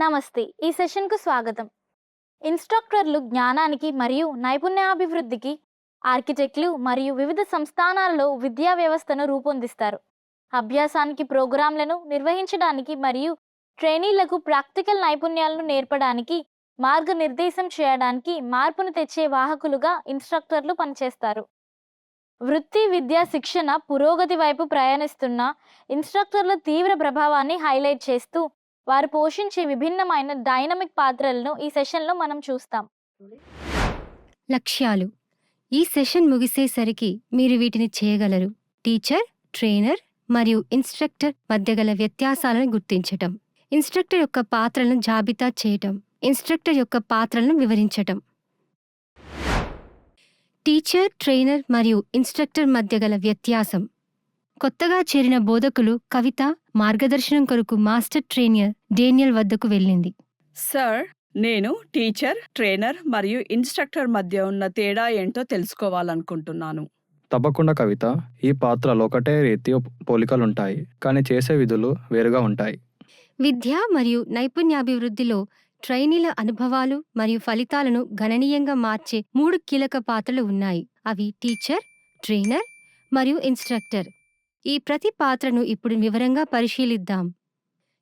నమస్తే. ఈ సెషన్‌కు స్వాగతం. ఇన్‌స్ట్రక్టర్లు జ్ఞానానికి మరియు నైపుణ్యాభివృద్ధికి ఆర్కిటెక్టులు మరియు వివిధ సంస్థానాల్లో విద్యా వ్యవస్థను రూపొందిస్తారు. అభ్యాసానికి ప్రోగ్రామ్‌లను నిర్వహించడానికి మరియు ట్రైనీలకు ప్రాక్టికల్ నైపుణ్యాలను నేర్పడానికి, మార్గనిర్దేశం చేయడానికి మార్పును తెచ్చే వాహకులుగా ఇన్‌స్ట్రక్టర్లు పనిచేస్తారు. వృత్తి విద్యా శిక్షణ పురోగతి వైపు ప్రయాణిస్తున్న ఇన్‌స్ట్రక్టర్ల తీవ్ర ప్రభావాన్ని హైలైట్ చేస్తూ వారు పోషించే విభిన్నమైన డైనమిక్ పాత్రలను ఈ సెషన్‌లో మనం చూస్తాం. లక్ష్యాలు. ఈ సెషన్ ముగిసేసరికి మీరు వీటిని చేయగలరు. టీచర్, ట్రైనర్ మరియు ఇన్స్ట్రక్టర్ మధ్య గల వ్యత్యాసాలను గుర్తించటం. ఇన్స్ట్రక్టర్ యొక్క పాత్రలను జాబితా చేయటం. ఇన్స్ట్రక్టర్ యొక్క పాత్రలను వివరించటం. టీచర్, ట్రైనర్ మరియు ఇన్స్ట్రక్టర్ మధ్య గల వ్యత్యాసం. కొత్తగా చేరిన బోధకులు కవిత మార్గదర్శనం కొరకు మాస్టర్ ట్రైనర్ డేనియల్ వద్దకు వెళ్ళింది. సార్, నేను టీచర్, ట్రైనర్ మరియు ఇన్స్ట్రక్టర్ మధ్య ఉన్న తేడా ఏంటో తెలుసుకోవాలనుకుంటున్నాను. తప్పకుండా కవిత. ఈ పాత్రలు ఒకటే రీతి పోలికలుంటాయి, కానీ చేసే విధులు వేరుగా ఉంటాయి. విద్య మరియు నైపుణ్యాభివృద్ధిలో ట్రైనీల అనుభవాలు మరియు ఫలితాలను గణనీయంగా మార్చే 3 కీలక పాత్రలు ఉన్నాయి. అవి టీచర్, ట్రైనర్ మరియు ఇన్స్ట్రక్టర్. ఈ ప్రతి పాత్రను ఇప్పుడు వివరంగా పరిశీలిద్దాం.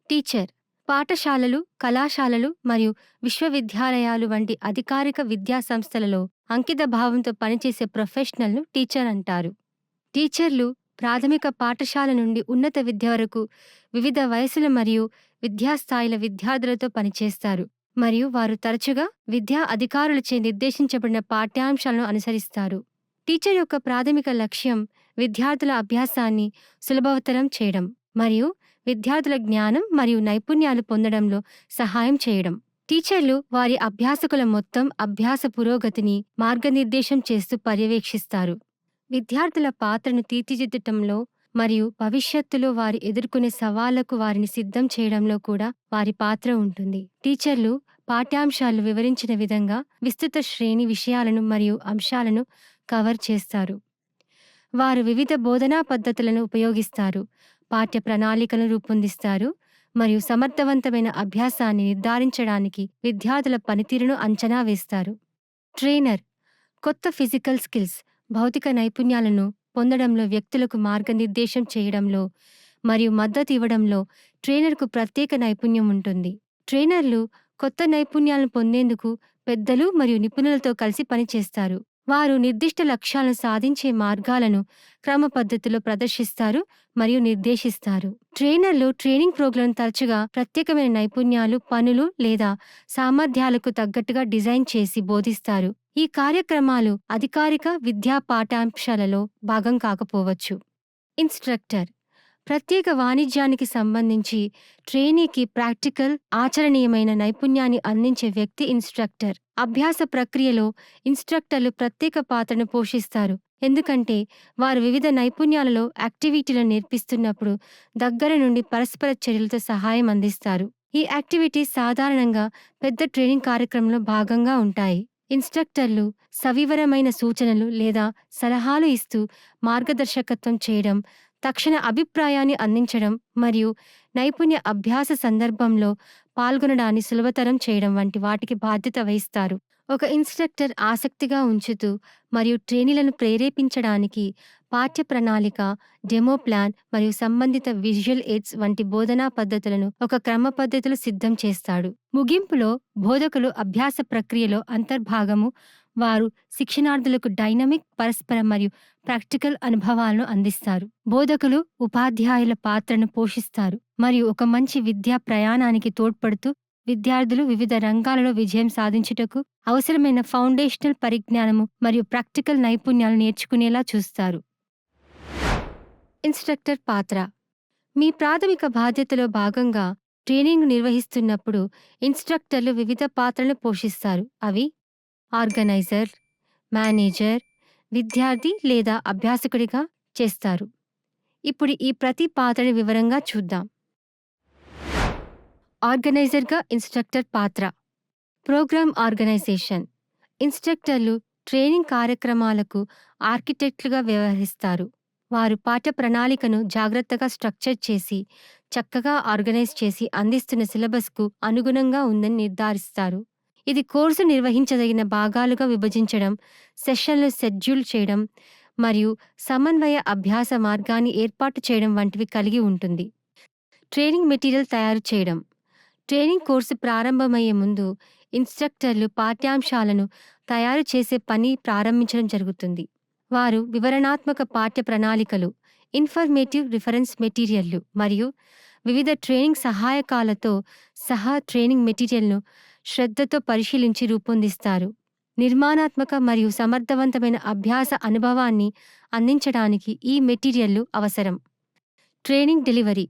టీచర్. పాఠశాలలు, కళాశాలలు మరియు విశ్వవిద్యాలయాలు వంటి అధికారిక విద్యా సంస్థలలో అంకిత భావంతో పనిచేసే ప్రొఫెషనల్ను టీచర్ అంటారు. టీచర్లు ప్రాథమిక పాఠశాల నుండి ఉన్నత విద్య వరకు వివిధ వయసుల మరియు విద్యాస్థాయిల విద్యార్థులతో పనిచేస్తారు మరియు వారు తరచుగా విద్యా అధికారులచే నిర్దేశించబడిన పాఠ్యాంశాలను అనుసరిస్తారు. టీచర్ యొక్క ప్రాథమిక లక్ష్యం విద్యార్థుల అభ్యాసాన్ని సులభతరం చేయడం మరియు విద్యార్థుల జ్ఞానం మరియు నైపుణ్యాలు పొందడంలో సహాయం చేయడం. టీచర్లు వారి అభ్యాసకుల మొత్తం అభ్యాస పురోగతిని మార్గనిర్దేశం చేస్తూ పర్యవేక్షిస్తారు. విద్యార్థుల పాత్రను తీర్చిదిద్దటంలో మరియు భవిష్యత్తులో వారు ఎదుర్కొనే సవాళ్లకు వారిని సిద్ధం చేయడంలో కూడా వారి పాత్ర ఉంటుంది. టీచర్లు పాఠ్యాంశాలు వివరించిన విధంగా విస్తృత శ్రేణి విషయాలను మరియు అంశాలను కవర్ చేస్తారు. వారు వివిధ బోధనా పద్ధతులను ఉపయోగిస్తారు, పాఠ్య ప్రణాళికలను రూపొందిస్తారు మరియు సమర్థవంతమైన అభ్యాసాన్ని నిర్ధారించడానికి విద్యార్థుల పనితీరును అంచనా వేస్తారు. ట్రైనర్ కొత్త ఫిజికల్ స్కిల్స్, భౌతిక నైపుణ్యాలను పొందడంలో వ్యక్తులకు మార్గనిర్దేశం చేయడంలో మరియు మద్దతు ఇవ్వడంలో ట్రైనర్కు ప్రత్యేక నైపుణ్యం ఉంటుంది. ట్రైనర్లు కొత్త నైపుణ్యాలను పొందేందుకు పెద్దలు మరియు నిపుణులతో కలిసి పనిచేస్తారు. వారు నిర్దిష్ట లక్ష్యాలను సాధించే మార్గాలను క్రమ పద్ధతిలో ప్రదర్శిస్తారు మరియు నిర్దేశిస్తారు. ట్రైనర్లు ట్రైనింగ్ ప్రోగ్రాం తరచుగా ప్రత్యేకమైన నైపుణ్యాలు, పనులు లేదా సామర్థ్యాలకు తగ్గట్టుగా డిజైన్ చేసి బోధిస్తారు. ఈ కార్యక్రమాలు అధికారిక విద్యా పాఠ్యాంశాలలో భాగం కాకపోవచ్చు. ఇన్స్ట్రక్టర్ ప్రత్యేక వాణిజ్యానికి సంబంధించి ట్రైనీకి ప్రాక్టికల్, ఆచరణీయమైన నైపుణ్యాన్ని అందించే వ్యక్తి ఇన్స్ట్రక్టర్. అభ్యాస ప్రక్రియలో ఇన్స్ట్రక్టర్లు ప్రత్యేక పాత్రను పోషిస్తారు, ఎందుకంటే వారు వివిధ నైపుణ్యాలలో యాక్టివిటీలను నేర్పిస్తున్నప్పుడు దగ్గర నుండి పరస్పర చర్యలతో సహాయం అందిస్తారు. ఈ యాక్టివిటీస్ సాధారణంగా పెద్ద ట్రైనింగ్ కార్యక్రమంలో భాగంగా ఉంటాయి. ఇన్స్ట్రక్టర్లు సవివరమైన సూచనలు లేదా సలహాలు ఇస్తూ మార్గదర్శకత్వం చేయడం, తక్షణ అభిప్రాయాన్ని అందించడం మరియు నైపుణ్య అభ్యాస సందర్భంలో పాల్గొనడాన్ని సులభతరం చేయడం వంటి వాటికి బాధ్యత వహిస్తారు. ఒక ఇన్స్ట్రక్టర్ ఆసక్తిగా ఉంచుతూ మరియు ట్రైనీలను ప్రేరేపించడానికి పాఠ్య ప్రణాళిక, డెమో ప్లాన్ మరియు సంబంధిత విజువల్ ఎయిడ్స్ వంటి బోధనా పద్ధతులను ఒక క్రమ పద్ధతిలో సిద్ధం చేస్తాడు. ముగింపులో బోధకులు అభ్యాస ప్రక్రియలో అంతర్భాగము. వారు శిక్షణార్థులకు డైనమిక్, పరస్పర మరియు ప్రాక్టికల్ అనుభవాలను అందిస్తారు. బోధకులు ఉపాధ్యాయుల పాత్రను పోషిస్తారు మరియు ఒక మంచి విద్యా ప్రయాణానికి తోడ్పడుతూ విద్యార్థులు వివిధ రంగాలలో విజయం సాధించుటకు అవసరమైన ఫౌండేషనల్ పరిజ్ఞానము మరియు ప్రాక్టికల్ నైపుణ్యాలు నేర్చుకునేలా చూస్తారు. ఇన్స్ట్రక్టర్ పాత్ర. మీ ప్రాథమిక బాధ్యతలో భాగంగా ట్రైనింగ్ నిర్వహిస్తున్నప్పుడు ఇన్స్ట్రక్టర్లు వివిధ పాత్రలను పోషిస్తారు. అవి ఆర్గనైజర్, మేనేజర్, విద్యార్థి లేదా అభ్యాసకుడిగా చేస్తారు. ఇప్పుడు ఈ ప్రతి పాత్రని వివరంగా చూద్దాం. ఆర్గనైజర్గా ఇన్స్ట్రక్టర్ పాత్ర. Programme organisation. ఇన్స్ట్రక్టర్లు ట్రైనింగ్ కార్యక్రమాలకు ఆర్కిటెక్ట్లుగా వ్యవహరిస్తారు. వారు పాఠ్య ప్రణాళికను జాగ్రత్తగా స్ట్రక్చర్ చేసి చక్కగా ఆర్గనైజ్ చేసి అందిస్తున్న సిలబస్కు అనుగుణంగా ఉందని నిర్ధారిస్తారు. ఇది కోర్సు నిర్వహించదగిన భాగాలుగా విభజించడం, సెషన్లు షెడ్యూల్ చేయడం మరియు సమన్వయ అభ్యాస మార్గాన్ని ఏర్పాటు చేయడం వంటివి కలిగి ఉంటుంది. ట్రైనింగ్ మెటీరియల్ తయారు చేయడం. ట్రైనింగ్ కోర్సు ప్రారంభమయ్యే ముందు ఇన్స్ట్రక్టర్లు పాఠ్యాంశాలను తయారు చేసే పని ప్రారంభించడం జరుగుతుంది. వారు వివరణాత్మక పాఠ్య ప్రణాళికలు, ఇన్ఫర్మేటివ్ రిఫరెన్స్ మెటీరియల్లు మరియు వివిధ ట్రైనింగ్ సహాయకాలతో సహా ట్రైనింగ్ మెటీరియల్ను శ్రద్ధతో పరిశీలించి రూపొందిస్తారు. నిర్మాణాత్మక మరియు సమర్థవంతమైన అభ్యాస అనుభవాన్ని అందించడానికి ఈ మెటీరియల్లు అవసరం. Training delivery.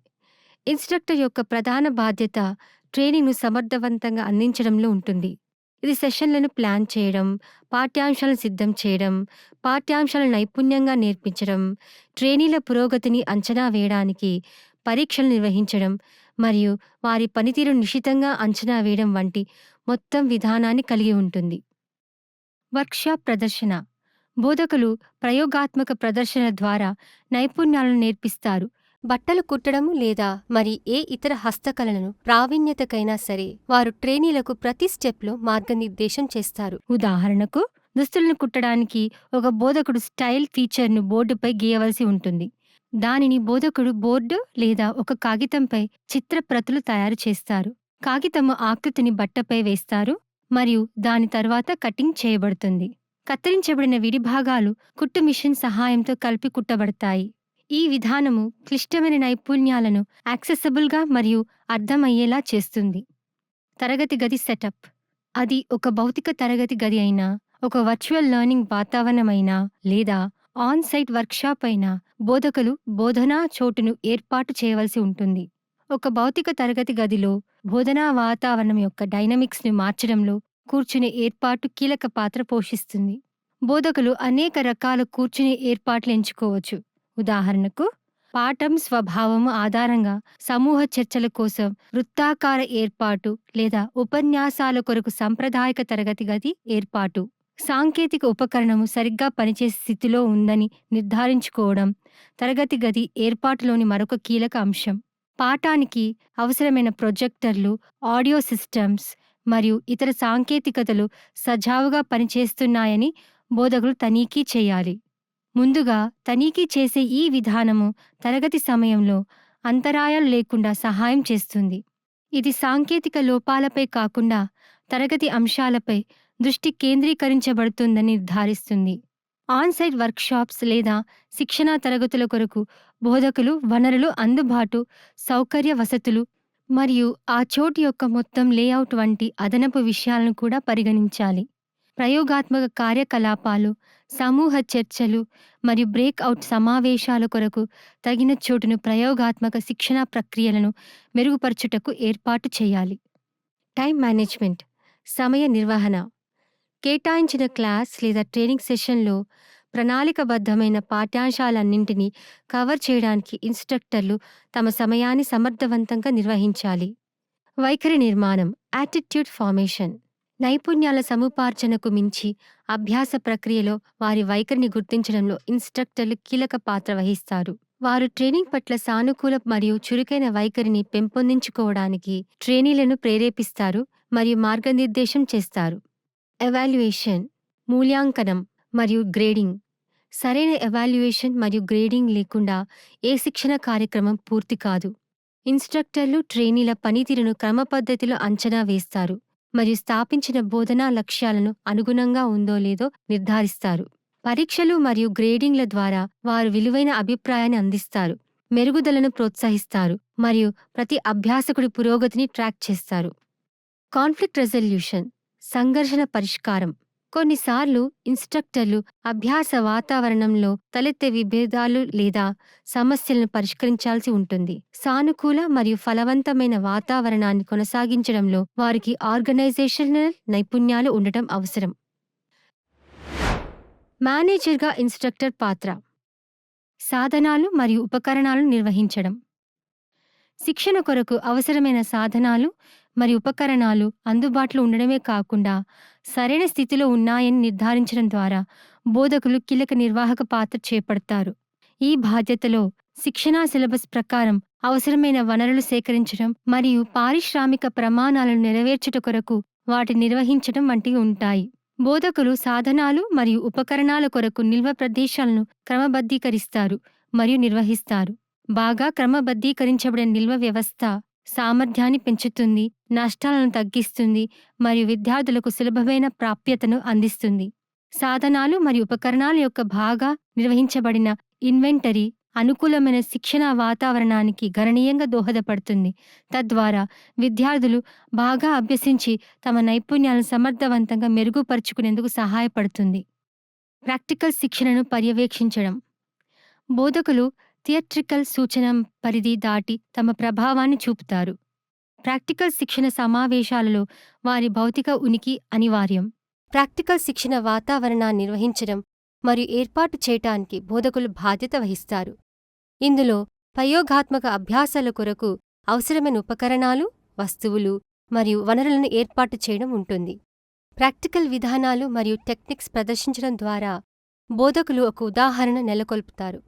ఇన్స్ట్రక్టర్ యొక్క ప్రధాన బాధ్యత ట్రైనింగ్ను సమర్థవంతంగా అందించడంలో ఉంటుంది. ఇది సెషన్లను ప్లాన్ చేయడం, పాఠ్యాంశాలను సిద్ధం చేయడం, పాఠ్యాంశాలను నైపుణ్యంగా నేర్పించడం, ట్రైనీల పురోగతిని అంచనా వేయడానికి పరీక్షలు నిర్వహించడం మరియు వారి పనితీరును నిశితంగా అంచనా వేయడం వంటి మొత్తం విధానాన్ని కలిగి ఉంటుంది. వర్క్షాప్ ప్రదర్శన. బోధకులు ప్రయోగాత్మక ప్రదర్శనల ద్వారా నైపుణ్యాలను నేర్పిస్తారు. బట్టలు కుట్టడం లేదా మరి ఏ ఇతర హస్తకళలను ప్రావీణ్యతకైనా సరే వారు ట్రైనీలకు ప్రతి స్టెప్లో మార్గనిర్దేశం చేస్తారు. ఉదాహరణకు, దుస్తులను కుట్టడానికి ఒక బోధకుడు స్టైల్ ఫీచర్ను బోర్డుపై గీయవలసి ఉంటుంది. దానిని బోధకుడు బోర్డు లేదా ఒక కాగితంపై చిత్రప్రతులు తయారు చేస్తారు. కాగితము ఆకృతిని బట్టపై వేస్తారు మరియు దాని తర్వాత కటింగ్ చేయబడుతుంది. కత్తిరించబడిన విడిభాగాలు కుట్టు మిషన్ సహాయంతో కలిపి కుట్టబడతాయి. ఈ విధానము క్లిష్టమైన నైపుణ్యాలను యాక్సెసిబుల్గా మరియు అర్థమయ్యేలా చేస్తుంది. తరగతి గది సెటప్. అది ఒక భౌతిక తరగతి గది అయినా, ఒక వర్చువల్ లెర్నింగ్ వాతావరణమైనా లేదా ఆన్ సైట్ వర్క్షాప్ అయినా బోధకులు బోధనా చోటును ఏర్పాటు చేయవలసి ఉంటుంది. ఒక భౌతిక తరగతి గదిలో బోధనా వాతావరణం యొక్క డైనమిక్స్ని మార్చడంలో కూర్చునే ఏర్పాటు కీలక పాత్ర పోషిస్తుంది. బోధకులు అనేక రకాల కూర్చునే ఏర్పాట్లు ఎంచుకోవచ్చు. ఉదాహరణకు, పాఠం స్వభావము ఆధారంగా సమూహ చర్చల కోసం వృత్తాకార ఏర్పాటు లేదా ఉపన్యాసాల కొరకు సంప్రదాయక తరగతి గది ఏర్పాటు. సాంకేతిక ఉపకరణము సరిగ్గా పనిచేసే స్థితిలో ఉందని నిర్ధారించుకోవడం తరగతి గది ఏర్పాటులోని మరొక కీలక అంశం. పాఠానికి అవసరమైన ప్రొజెక్టర్లు, ఆడియో సిస్టమ్స్ మరియు ఇతర సాంకేతికతలు సజావుగా పనిచేస్తున్నాయని బోధకులు తనిఖీ చేయాలి. ముందుగా తనిఖీ చేసే ఈ విధానము తరగతి సమయంలో అంతరాయాలు లేకుండా సహాయం చేస్తుంది. ఇది సాంకేతిక లోపాలపై కాకుండా తరగతి అంశాలపై దృష్టి కేంద్రీకరించబడుతుందని నిర్ధారిస్తుంది. ఆన్-సైట్ వర్క్షాప్స్ లేదా శిక్షణా తరగతుల కొరకు బోధకులు వనరులు, అందుబాటు సౌకర్య వసతులు మరియు ఆ చోటు యొక్క మొత్తం లేఅవుట్ వంటి అదనపు విషయాలను కూడా పరిగణించాలి. ప్రయోగాత్మక కార్యకలాపాలు, సమూహ చర్చలు మరియు బ్రేక్అవుట్ సమావేశాల కొరకు తగిన చోటును ప్రయోగాత్మక శిక్షణా ప్రక్రియలను మెరుగుపరచుటకు ఏర్పాటు చేయాలి. Time management. సమయ నిర్వహణ. కేటాయించిన క్లాస్ లేదా ట్రైనింగ్ సెషన్లో ప్రణాళికబద్ధమైన పాఠ్యాంశాలన్నింటినీ కవర్ చేయడానికి ఇన్స్ట్రక్టర్లు తమ సమయాన్ని సమర్థవంతంగా నిర్వహించాలి. వైఖరి నిర్మాణం. Attitude formation. నైపుణ్యాల సముపార్జనకు మించి అభ్యాస ప్రక్రియలో వారి వైఖరిని గుర్తించడంలో ఇన్స్ట్రక్టర్లు కీలక పాత్ర వహిస్తారు. వారు ట్రైనింగ్ పట్ల సానుకూల మరియు చురుకైన వైఖరిని పెంపొందించుకోవడానికి ట్రైనీలను ప్రేరేపిస్తారు మరియు మార్గనిర్దేశం చేస్తారు. ఎవాల్యుయేషన్, మూల్యాంకనం మరియు గ్రేడింగ్. సరైన ఎవాల్యుయేషన్ మరియు గ్రేడింగ్ లేకుండా ఏ శిక్షణ కార్యక్రమం పూర్తి కాదు. ఇన్స్ట్రక్టర్లు ట్రైనీల పనితీరును క్రమపద్ధతిలో అంచనా వేస్తారు మరియు స్థాపించిన బోధనా లక్ష్యాలను అనుగుణంగా ఉందో లేదో నిర్ధారిస్తారు. పరీక్షలు మరియు గ్రేడింగ్ల ద్వారా వారు విలువైన అభిప్రాయాన్ని అందిస్తారు, మెరుగుదలను ప్రోత్సహిస్తారు మరియు ప్రతి అభ్యాసకుడి పురోగతిని ట్రాక్ చేస్తారు. కాన్ఫ్లిక్ట్ రెజల్యూషన్, సంఘర్షణ పరిష్కారం. కొన్నిసార్లు ఇన్స్ట్రక్టర్లు అభ్యాస వాతావరణంలో తలెత్తే విభేదాలు లేదా సమస్యలను పరిష్కరించాల్సి ఉంటుంది. సానుకూల మరియు ఫలవంతమైన వాతావరణాన్ని కొనసాగించడంలో వారికి ఆర్గనైజేషనల్ నైపుణ్యాలు ఉండటం అవసరం. మేనేజర్గా ఇన్స్ట్రక్టర్ పాత్ర. సాధనాలు మరియు ఉపకరణాలను నిర్వహించడం. శిక్షణ కొరకు అవసరమైన సాధనాలు మరియు ఉపకరణాలు అందుబాటులో ఉండడమే కాకుండా సరైన స్థితిలో ఉన్నాయని నిర్ధారించడం ద్వారా బోధకులు కీలక నిర్వాహక పాత్ర చేపడతారు. ఈ బాధ్యతలో శిక్షణా సిలబస్ ప్రకారం అవసరమైన వనరులు సేకరించడం మరియు పారిశ్రామిక ప్రమాణాలను నెరవేర్చుట కొరకు వాటిని నిర్వహించడం వంటివి ఉంటాయి. బోధకులు సాధనాలు మరియు ఉపకరణాల కొరకు నిల్వ ప్రదేశాలను క్రమబద్ధీకరిస్తారు మరియు నిర్వహిస్తారు. బాగా క్రమబద్ధీకరించబడిన నిల్వ వ్యవస్థ సామర్థ్యాన్ని పెంచుతుంది, నష్టాలను తగ్గిస్తుంది మరియు విద్యార్థులకు సులభమైన ప్రాప్యతను అందిస్తుంది. సాధనాలు మరియు ఉపకరణాల యొక్క బాగా నిర్వహించబడిన ఇన్వెంటరీ అనుకూలమైన శిక్షణ వాతావరణానికి గణనీయంగా దోహదపడుతుంది. తద్వారా విద్యార్థులు బాగా అభ్యసించి తమ నైపుణ్యాలను సమర్థవంతంగా మెరుగుపరుచుకునేందుకు సహాయపడుతుంది. ప్రాక్టికల్ శిక్షణను పర్యవేక్షించడం. బోధకులు థియట్రికల్ సూచన పరిధి దాటి తమ ప్రభావాన్ని చూపుతారు. ప్రాక్టికల్ శిక్షణ సమావేశాలలో వారి భౌతిక ఉనికి అనివార్యం. ప్రాక్టికల్ శిక్షణ వాతావరణాన్ని నిర్వహించడం మరియు ఏర్పాటు చేయటానికి బోధకులు బాధ్యత వహిస్తారు. ఇందులో ప్రయోగాత్మక అభ్యాసాల కొరకు అవసరమైన ఉపకరణాలు, వస్తువులు మరియు వనరులను ఏర్పాటు చేయడం ఉంటుంది. ప్రాక్టికల్ విధానాలు మరియు టెక్నిక్స్ ప్రదర్శించడం ద్వారా బోధకులు ఒక ఉదాహరణ నెలకొల్పుతారు.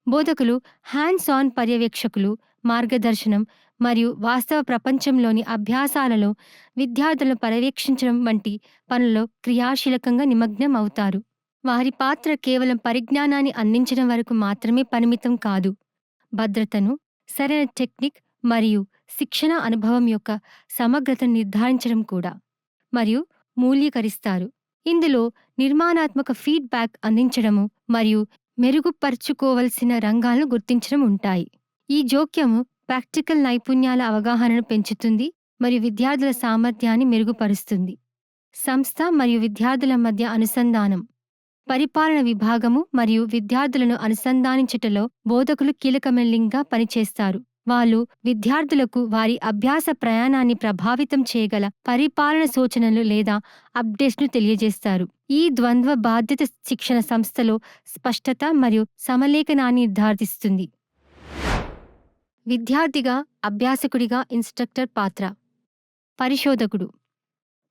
బోధకులు హ్యాండ్స్ ఆన్ పర్యవేక్షకులు, మార్గదర్శనం మరియు వాస్తవ ప్రపంచంలోని అభ్యాసాలలో విద్యార్థులను పర్యవేక్షించడం వంటి పనుల్లో క్రియాశీలకంగా నిమగ్నం అవుతారు. వారి పాత్ర కేవలం పరిజ్ఞానాన్ని అందించడం వరకు మాత్రమే పరిమితం కాదు, భద్రతను, సరైన టెక్నిక్ మరియు శిక్షణ అనుభవం యొక్క సమగ్రతను నిర్ధారించడం కూడా మరియు మూల్యీకరిస్తారు. ఇందులో నిర్మాణాత్మక ఫీడ్బ్యాక్ అందించడము మరియు మెరుగుపరుచుకోవలసిన రంగాలను గుర్తించడం ఉంటాయి. ఈ జోక్యము ప్రాక్టికల్ నైపుణ్యాల అవగాహనను పెంచుతుంది మరియు విద్యార్థుల సామర్థ్యాన్ని మెరుగుపరుస్తుంది. సంస్థ మరియు విద్యార్థుల మధ్య అనుసంధానం. పరిపాలన విభాగము మరియు విద్యార్థులను అనుసంధానించుటలో బోధకులు కీలకమైన లింక్గా పనిచేస్తారు. వాళ్ళు విద్యార్థులకు వారి అభ్యాస ప్రయాణాన్ని ప్రభావితం చేయగల పరిపాలన సూచనలు లేదా అప్డేట్స్ను తెలియజేస్తారు. ఈ ద్వంద్వ బాధ్యత శిక్షణ సంస్థలో స్పష్టత మరియు సమలేఖనాన్ని నిర్ధారిస్తుంది. విద్యార్థిగా, అభ్యాసకుడిగా ఇన్స్ట్రక్టర్ పాత్ర. పరిశోధకుడు.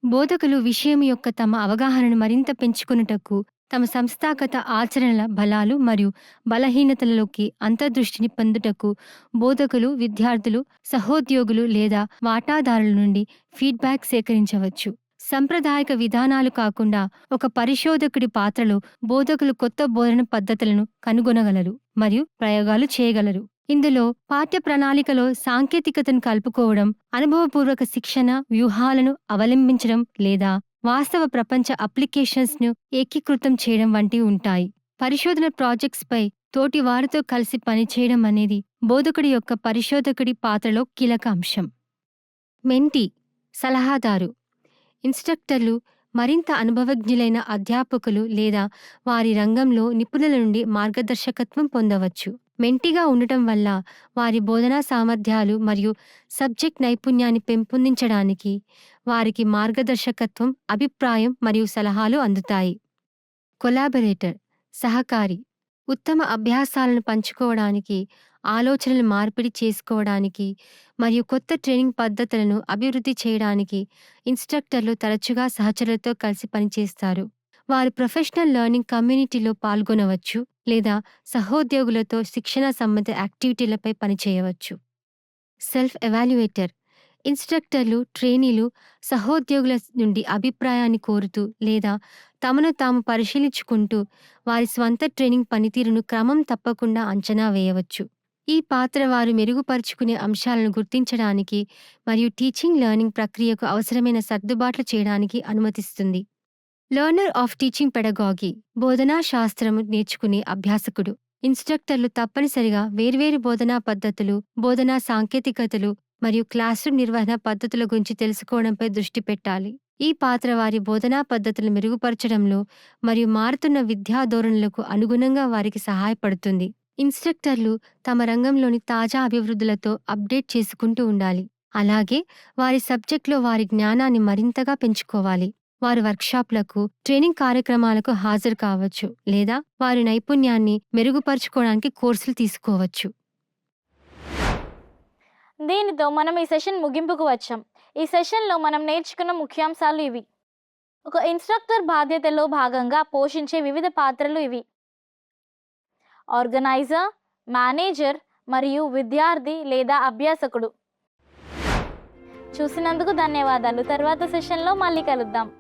బోధకులు విషయం యొక్క తమ అవగాహనను మరింత పెంచుకొనుటకు తమ సంస్థాగత ఆచరణల బలాలు మరియు బలహీనతలలోకి అంతర్దృష్టిని పొందుటకు బోధకులు విద్యార్థులు, సహోద్యోగులు లేదా వాటాదారుల నుండి ఫీడ్బ్యాక్ సేకరించవచ్చు. సంప్రదాయక విధానాలు కాకుండా ఒక పరిశోధకుడి పాత్రలో బోధకులు కొత్త బోధన పద్ధతులను కనుగొనగలరు మరియు ప్రయోగాలు చేయగలరు. ఇందులో పాఠ్య ప్రణాళికలో సాంకేతికతను కలుపుకోవడం, అనుభవపూర్వక శిక్షణ వ్యూహాలను అవలంబించడం లేదా వాస్తవ ప్రపంచ అప్లికేషన్స్ను ఏకీకృతం చేయడం వంటివి ఉంటాయి. పరిశోధన ప్రాజెక్ట్స్పై తోటి వారితో కలిసి పనిచేయడం అనేది బోధకుడి యొక్క పరిశోధకుడి పాత్రలో కీలక అంశం. మెంటీ, సలహాదారు. ఇన్స్ట్రక్టర్లు మరింత అనుభవజ్ఞులైన అధ్యాపకులు లేదా వారి రంగంలో నిపుణుల నుండి మార్గదర్శకత్వం పొందవచ్చు. మెంటీగా ఉండటం వల్ల వారి బోధనా సామర్థ్యాలు మరియు సబ్జెక్ట్ నైపుణ్యాన్ని పెంపొందించడానికి వారికి మార్గదర్శకత్వం, అభిప్రాయం మరియు సలహాలు అందుతాయి. కొలాబరేటర్, సహకారి. ఉత్తమ అభ్యాసాలను పంచుకోవడానికి, ఆలోచనలు మార్పిడి చేసుకోవడానికి మరియు కొత్త ట్రైనింగ్ పద్ధతులను అభివృద్ధి చేయడానికి ఇన్స్ట్రక్టర్లు తరచుగా సహచరులతో కలిసి పనిచేస్తారు. వారు ప్రొఫెషనల్ లెర్నింగ్ కమ్యూనిటీలో పాల్గొనవచ్చు లేదా సహోద్యోగులతో శిక్షణ సంబంధిత యాక్టివిటీలపై పనిచేయవచ్చు. Self evaluator. ఇన్స్ట్రక్టర్లు ట్రైనీలు సహోద్యోగుల నుండి అభిప్రాయాన్ని కోరుతూ లేదా తమను తాము పరిశీలించుకుంటూ వారి స్వంత ట్రైనింగ్ పనితీరును క్రమం తప్పకుండా అంచనా వేయవచ్చు. ఈ పాత్ర వారు మెరుగుపరుచుకునే అంశాలను గుర్తించడానికి మరియు టీచింగ్ లెర్నింగ్ ప్రక్రియకు అవసరమైన సర్దుబాట్లు చేయడానికి అనుమతిస్తుంది. Learner of teaching pedagogy. బోధనా శాస్త్రము నేర్చుకునే అభ్యాసకుడు. ఇన్స్ట్రక్టర్లు తప్పనిసరిగా వేర్వేరు బోధనా పద్ధతులు, బోధనా సాంకేతికతలు మరియు క్లాస్రూమ్ నిర్వహణ పద్ధతుల గురించి తెలుసుకోవడంపై దృష్టి పెట్టాలి. ఈ పాత్ర వారి బోధనా పద్ధతులను మెరుగుపరచడంలో మరియు మారుతున్న విద్యా ధోరణులకు అనుగుణంగా వారికి సహాయపడుతుంది. ఇన్స్ట్రక్టర్లు తమ రంగంలోని తాజా అభివృద్ధులతో అప్డేట్ చేసుకుంటూ ఉండాలి. అలాగే వారి సబ్జెక్టులో వారి జ్ఞానాన్ని మరింతగా పెంచుకోవాలి. వారు వర్క్షాప్లకు, ట్రైనింగ్ కార్యక్రమాలకు హాజరు కావచ్చు లేదా వారి నైపుణ్యాన్ని మెరుగుపరుచుకోవడానికి కోర్సులు తీసుకోవచ్చు. దీనితో మనం ఈ సెషన్ ముగింపుకు వచ్చాం. ఈ సెషన్లో మనం నేర్చుకున్న ముఖ్యాంశాలు ఇవి. ఒక ఇన్స్ట్రక్టర్ బాధ్యతలో భాగంగా పోషించే వివిధ పాత్రలు ఇవి: ఆర్గనైజర్, మేనేజర్ మరియు విద్యార్థి లేదా అభ్యాసకుడు. చూసినందుకు ధన్యవాదాలు. తర్వాత సెషన్లో మళ్ళీ కలుద్దాం.